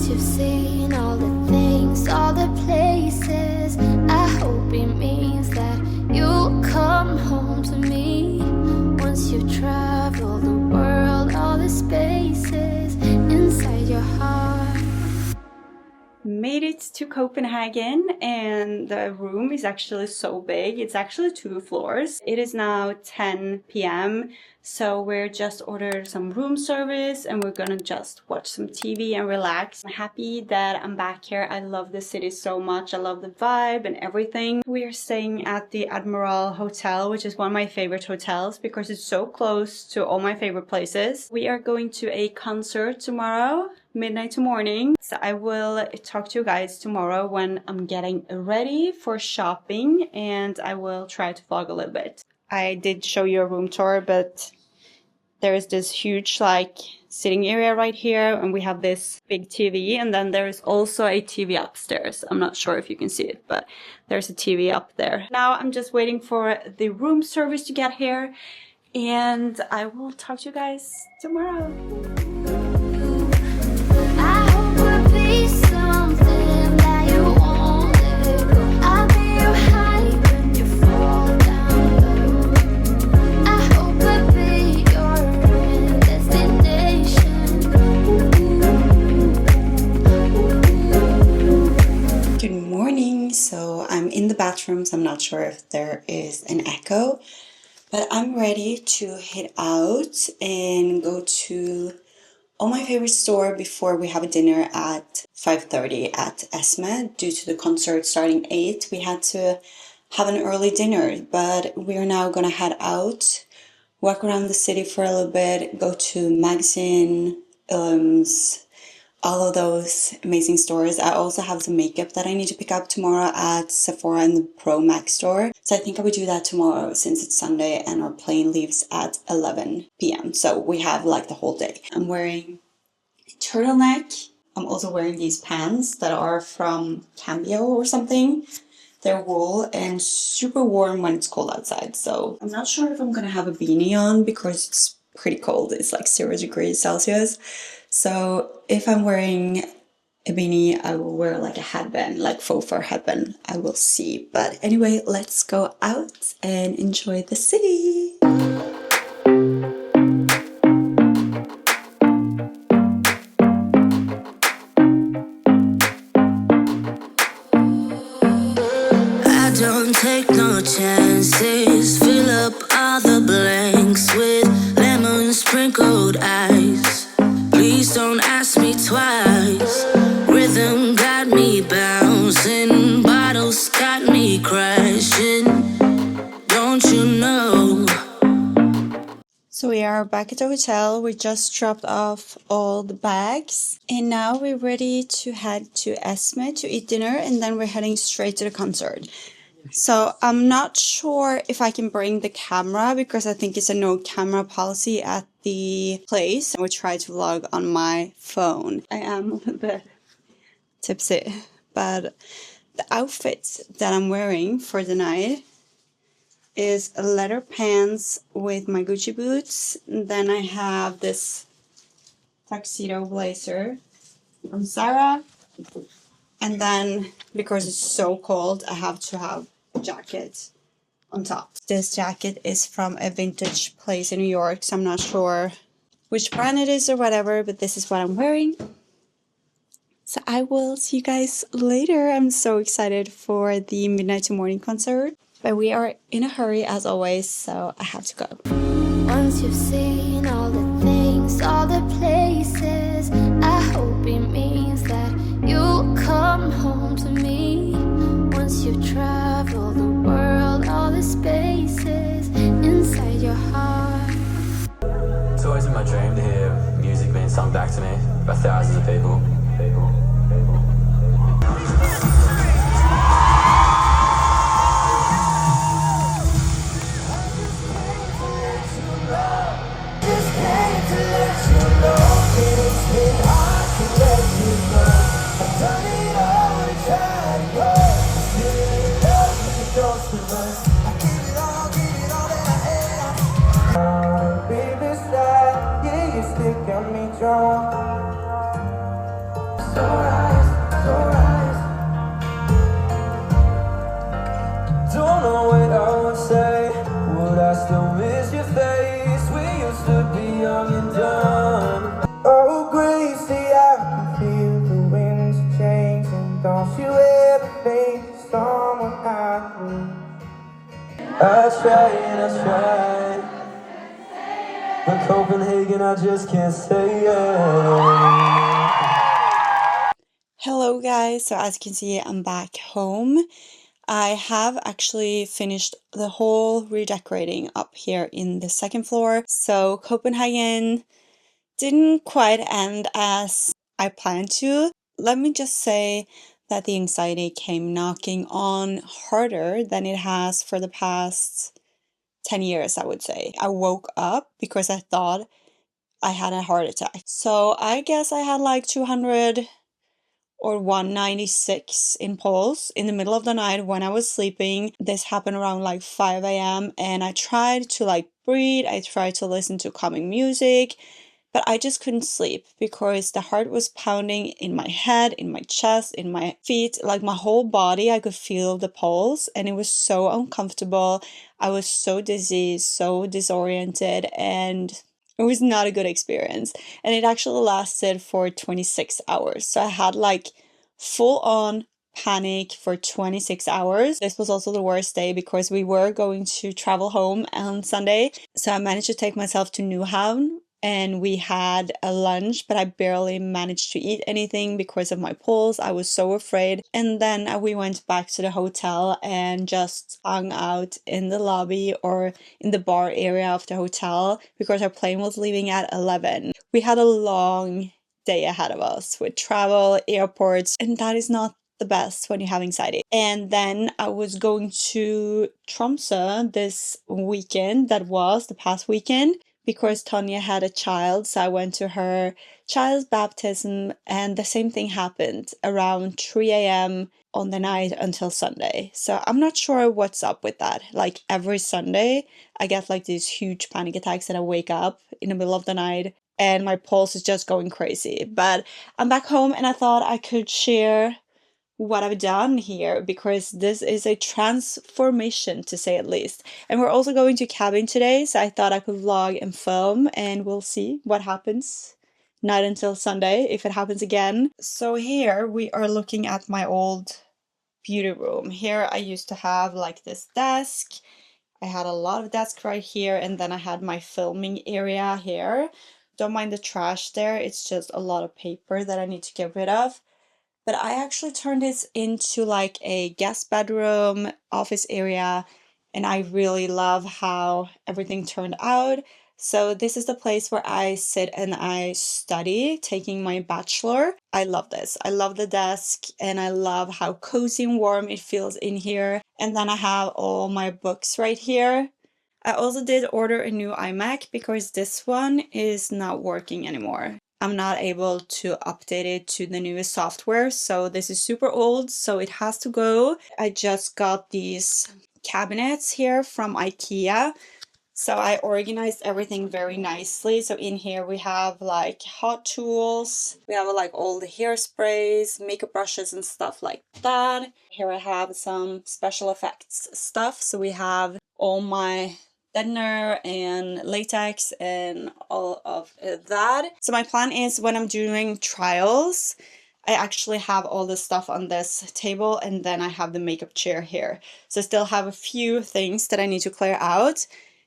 Once you've seen all the things, all the places, I hope it means that you'll come home to me. Once you've traveled the world, all the spaces inside your heart. Made it to Copenhagen, and the room is actually so big. It's actually 2 floors. It is now 10 p.m. so we're just ordered some room service and we're gonna just watch some TV and relax. I'm happy that I'm back here. I love the city so much. I love the vibe and everything. We are staying at the Admiral Hotel, which is one of my favorite hotels because it's so close to all my favorite places. We are going to a concert tomorrow, midnight to morning. So I will talk to you guys tomorrow when I'm getting ready for shopping, and I will try to vlog a little bit. I did show you a room tour, but there is this huge like sitting area right here, and we have this big TV, and then there is also a TV upstairs. I'm not sure if you can see it, but there's a TV up there. Now I'm just waiting for the room service to get here, and I will talk to you guys tomorrow. So I'm in the bathroom, so I'm not sure if there is an echo, but I'm ready to head out and go to all my favorite store before we have a dinner at 5:30 at Esme. Due to the concert starting 8, we had to have an early dinner, but we're now gonna head out, walk around the city for a little bit, go to Magazine, all of those amazing stores. I also have some makeup that I need to pick up tomorrow at Sephora and the Pro Max store. So I think I would do that tomorrow since it's Sunday and our plane leaves at 11 p.m. So we have like the whole day. I'm wearing a turtleneck. I'm also wearing these pants that are from Cambio or something. They're wool and super warm when it's cold outside. So I'm not sure if I'm gonna have a beanie on because it's pretty cold. It's like 0 degrees Celsius. So if I'm wearing a beanie, I will wear like a headband, like faux fur headband. I will see. But anyway, let's go out and enjoy the city. I don't take no chances. Fill up all the blanks with lemon sprinkled ice. Please don't ask me twice. Rhythm got me bouncing, bottles got me crashing. Don't you know? So we are back at the hotel. We just dropped off all the bags, and now we're ready to head to Esme to eat dinner, and then we're heading straight to the concert. So I'm not sure if I can bring the camera because I think it's a no camera policy at the place. I will try to vlog on my phone. I am a little bit tipsy, but the outfit that I'm wearing for the night is a leather pants with my Gucci boots. And then I have this tuxedo blazer from Zara. And then, because it's so cold, I have to have a jacket on top. This jacket is from a vintage place in New York, so I'm not sure which brand it is or whatever, but this is what I'm wearing. So I will see you guys later. I'm so excited for the midnight to morning concert, but we are in a hurry as always, so I have to go. Once you've seen all the things, all the places, I hope it means that you'll come home to me. Once you've traveled the world, all the spaces inside your heart. It's always been my dream to hear music being sung back to me by thousands of people. Don't know what I would say. Would I still miss your face? We used to be young and dumb. Oh, grace, I can feel the winds changing. Don't you ever think someone I need? I try and I try, but Copenhagen, I just can't say it. Hello guys, so as you can see I'm back home. I have actually finished the whole redecorating up here in the second floor. So Copenhagen didn't quite end as I planned to. Let me just say that the anxiety came knocking on harder than it has for the past 10 years, I would say. I woke up because I thought I had a heart attack. So I guess I had like 200 or 196 in pulse in the middle of the night when I was sleeping. This happened around like 5 a.m. and I tried to like breathe, I tried to listen to calming music, but I just couldn't sleep because the heart was pounding in my head, in my chest, in my feet, like my whole body. I could feel the pulse and it was so uncomfortable. I was so dizzy, so disoriented, and it was not a good experience. And it actually lasted for 26 hours. So I had like full on panic for 26 hours. This was also the worst day because we were going to travel home on Sunday. So I managed to take myself to Newhavn and we had a lunch, but I barely managed to eat anything because of my pulse. I was so afraid. And then we went back to the hotel and just hung out in the lobby or in the bar area of the hotel because our plane was leaving at 11. We had a long day ahead of us with travel, airports, and that is not the best when you have anxiety. And then I was going to Tromsø this weekend, that was the past weekend, because Tanya had a child, so I went to her child's baptism, and the same thing happened around 3 a.m. on the night until Sunday. So I'm not sure what's up with that. Like every Sunday, I get like these huge panic attacks and I wake up in the middle of the night and my pulse is just going crazy. But I'm back home and I thought I could share what I've done here because this is a transformation to say at least. And we're also going to cabin today, so I thought I could vlog and film and we'll see what happens. Not until Sunday if it happens again. So here we are looking at my old beauty room. Here I used to have like this desk. I had a lot of desks right here and then I had my filming area here. Don't mind the trash there, it's just a lot of paper that I need to get rid of. But I actually turned this into like a guest bedroom, office area, and I really love how everything turned out. So this is the place where I sit and I study, taking my bachelor. I love this. I love the desk and I love how cozy and warm it feels in here. And then I have all my books right here. I also did order a new iMac because this one is not working anymore. I'm not able to update it to the newest software, so this is super old, so it has to go. I just got these cabinets here from IKEA, so I organized everything very nicely. So in here we have like hot tools, we have like all the hairsprays, makeup brushes and stuff like that. Here I have some special effects stuff, so we have all my deadener and latex and all of that. So my plan is when I'm doing trials, I actually have all this stuff on this table and then I have the makeup chair here. So I still have a few things that I need to clear out.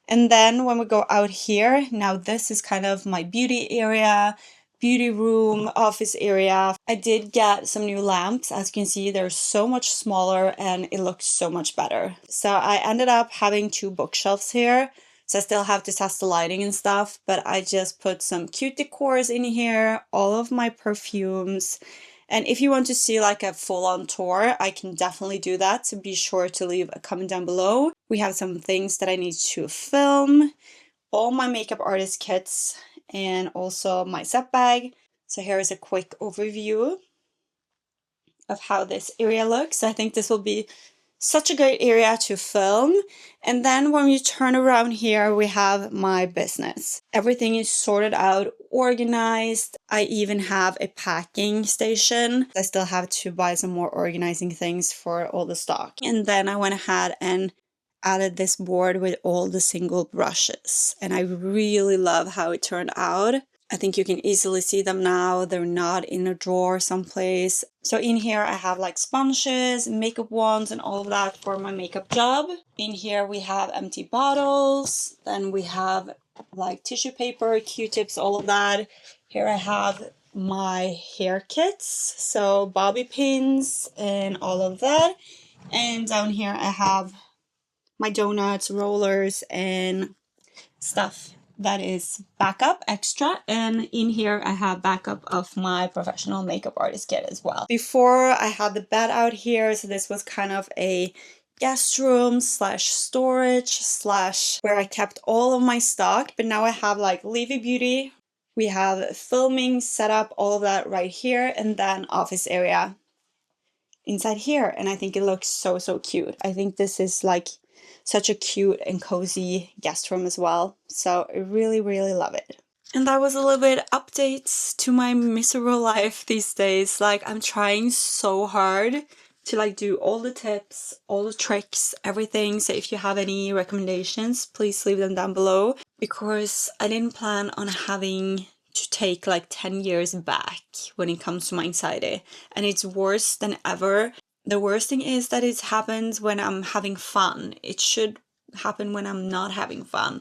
And then when we go out here, now this is kind of my beauty area, beauty room, office area. I did get some new lamps. As you can see, they're so much smaller and it looks so much better. So I ended up having 2 bookshelves here. So I still have to test the lighting and stuff, but I just put some cute decors in here, all of my perfumes. And if you want to see like a full-on tour, I can definitely do that. So be sure to leave a comment down below. We have some things that I need to film, all my makeup artist kits, and also my set bag. So here is a quick overview of how this area looks. I think this will be Such a great area to film. And then when you turn around here, we have my business. Everything is sorted out, organized. I even have a packing station. I still have to buy some more organizing things for all the stock. And then I went ahead and added this board with all the single brushes. And I really love how it turned out. I think you can easily see them now. They're not in a drawer someplace. So in here I have like sponges, makeup wands and all of that for my makeup job. In here we have empty bottles. Then we have like tissue paper, Q-tips, all of that. Here I have my hair kits. So bobby pins and all of that. And down here I have my donuts, rollers and stuff that is backup extra, and in here I have backup of my professional makeup artist kit as well. Before I had the bed out here, so this was kind of a guest room slash storage slash where I kept all of my stock, but now I have like Livi Beauty, we have filming set up, all of that right here, and then office area inside here, and I think it looks so cute. I think this is like such a cute and cozy guest room as well. So I really love it. And that was a little bit updates to my miserable life these days. Like I'm trying so hard to like do all the tips, all the tricks, everything. So if you have any recommendations, please leave them down below, because I didn't plan on having to take like 10 years back when it comes to my anxiety. And it's worse than ever. The worst thing is that it happens when I'm having fun. It should happen when I'm not having fun.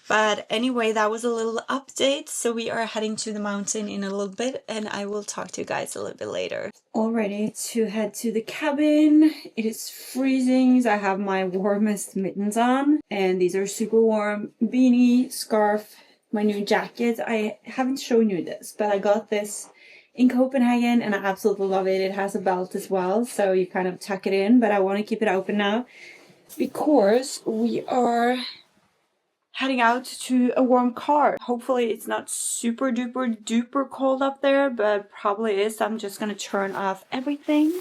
But anyway, that was a little update. So we are heading to the mountain in a little bit, and I will talk to you guys a little bit later. All ready to head to the cabin. It is freezing. So I have my warmest mittens on, and these are super warm. Beanie, scarf, my new jacket. I haven't shown you this, but I got this in Copenhagen and I absolutely love it. It has a belt as well, so you kind of tuck it in, but I want to keep it open now because we are heading out to a warm car. Hopefully it's not super duper cold up there, but probably is. I'm just gonna turn off everything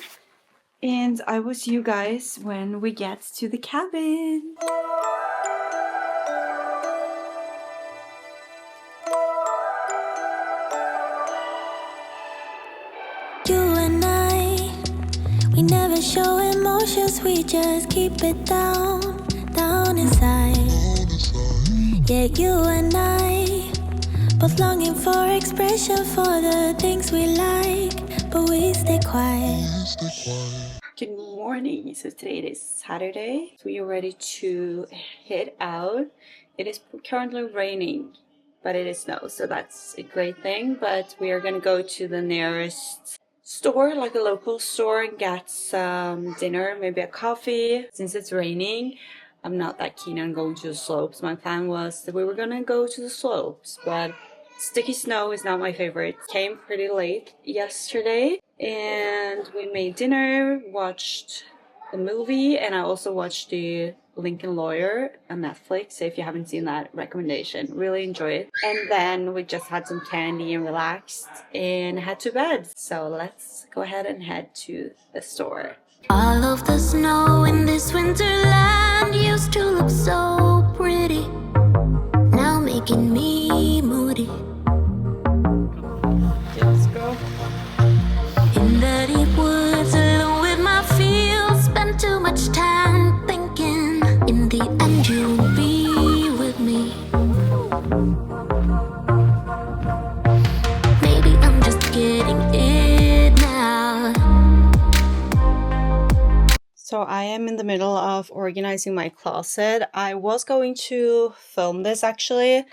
and I will see you guys when we get to the cabin. We never show emotions, we just keep it down inside. Yeah, you and I, both longing for expression for the things we like, but we stay quiet. Good morning. So today it is Saturday. We are ready to head out. It is currently raining, but it is snow, so that's a great thing. But we are gonna go to the nearest store, like a local store, and get some dinner, maybe a coffee. Since it's raining, I'm not that keen on going to the slopes. My plan was that we were gonna go to the slopes, but sticky snow is not my favorite. Came pretty late yesterday and we made dinner, watched the movie, and I also watched the Lincoln Lawyer on Netflix. So if you haven't seen that, recommendation, really enjoy it. And then we just had some candy and relaxed and head to bed. So let's go ahead and head to the store. All of the snow in this winterland used to look so pretty, now making me moody. Let's go. In the deep woods, alone with my feels, spend too much time thinking. In the end, you'll be with me. Maybe I'm just getting it now. So I am in the middle of organizing my closet. I was going to film this actually,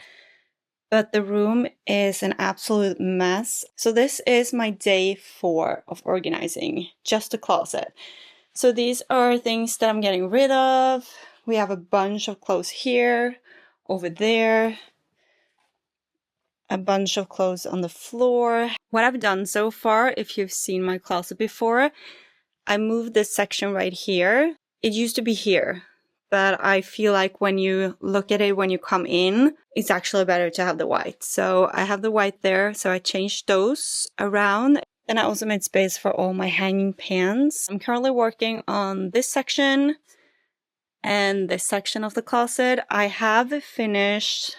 but the room is an absolute mess. So this is my day 4 of organizing, just the closet. So these are things that I'm getting rid of. We have a bunch of clothes here, over there, a bunch of clothes on the floor. What I've done so far, if you've seen my closet before, I moved this section right here. It used to be here, but I feel like when you look at it, when you come in, it's actually better to have the white. So I have the white there, so I changed those around. Then I also made space for all my hanging pans. I'm currently working on this section and this section of the closet. I have finished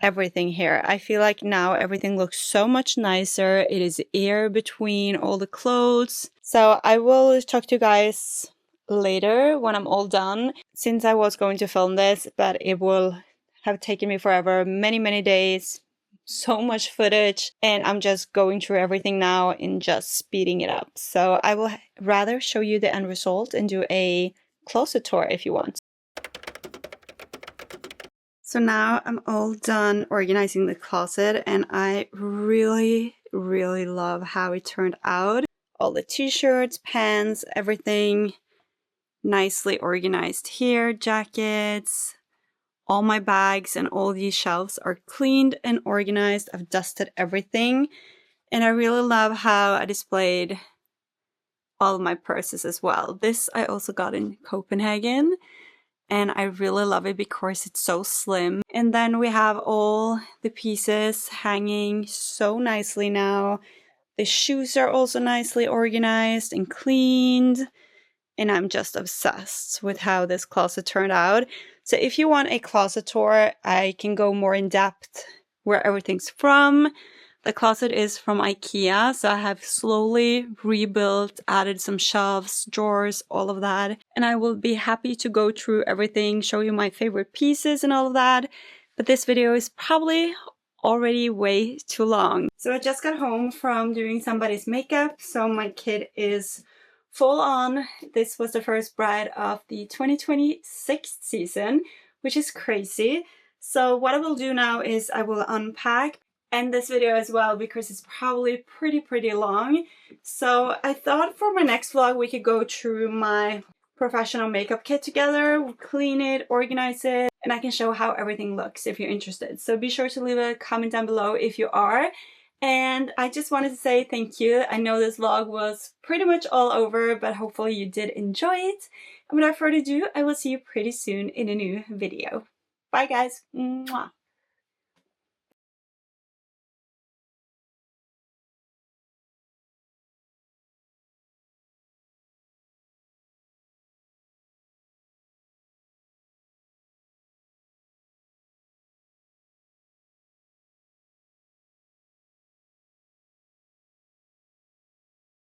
everything here. I feel like now everything looks so much nicer. It is air between all the clothes. So I will talk to you guys later when I'm all done, since I was going to film this, but it will have taken me forever, many days, so much footage, and I'm just going through everything now and just speeding it up. So I will rather show you the end result and do a closet tour if you want. So now I'm all done organizing the closet, and I really love how it turned out. All the t-shirts, pants, everything nicely organized here, jackets, all my bags and all these shelves are cleaned and organized. I've dusted everything, and I really love how I displayed all of my purses as well. This I also got in Copenhagen, and I really love it because it's so slim. And then we have all the pieces hanging so nicely now. The shoes are also nicely organized and cleaned, and I'm just obsessed with how this closet turned out. So if you want a closet tour, I can go more in depth where everything's from. The closet is from IKEA, so I have slowly rebuilt, added some shelves, drawers, all of that. And I will be happy to go through everything, show you my favorite pieces and all of that. But this video is probably already way too long. So I just got home from doing somebody's makeup, so my kid is full on. This was the first bride of the 2026 season, which is crazy. So what I will do now is I will unpack, end this video as well because it's probably pretty long. So I thought for my next vlog we could go through my professional makeup kit together, we'll clean it, organize it, and I can show how everything looks if you're interested. So be sure to leave a comment down below if you are. And I just wanted to say thank you. I know this vlog was pretty much all over, but hopefully you did enjoy it. And without further ado, I will see you pretty soon in a new video. Bye guys! Mwah.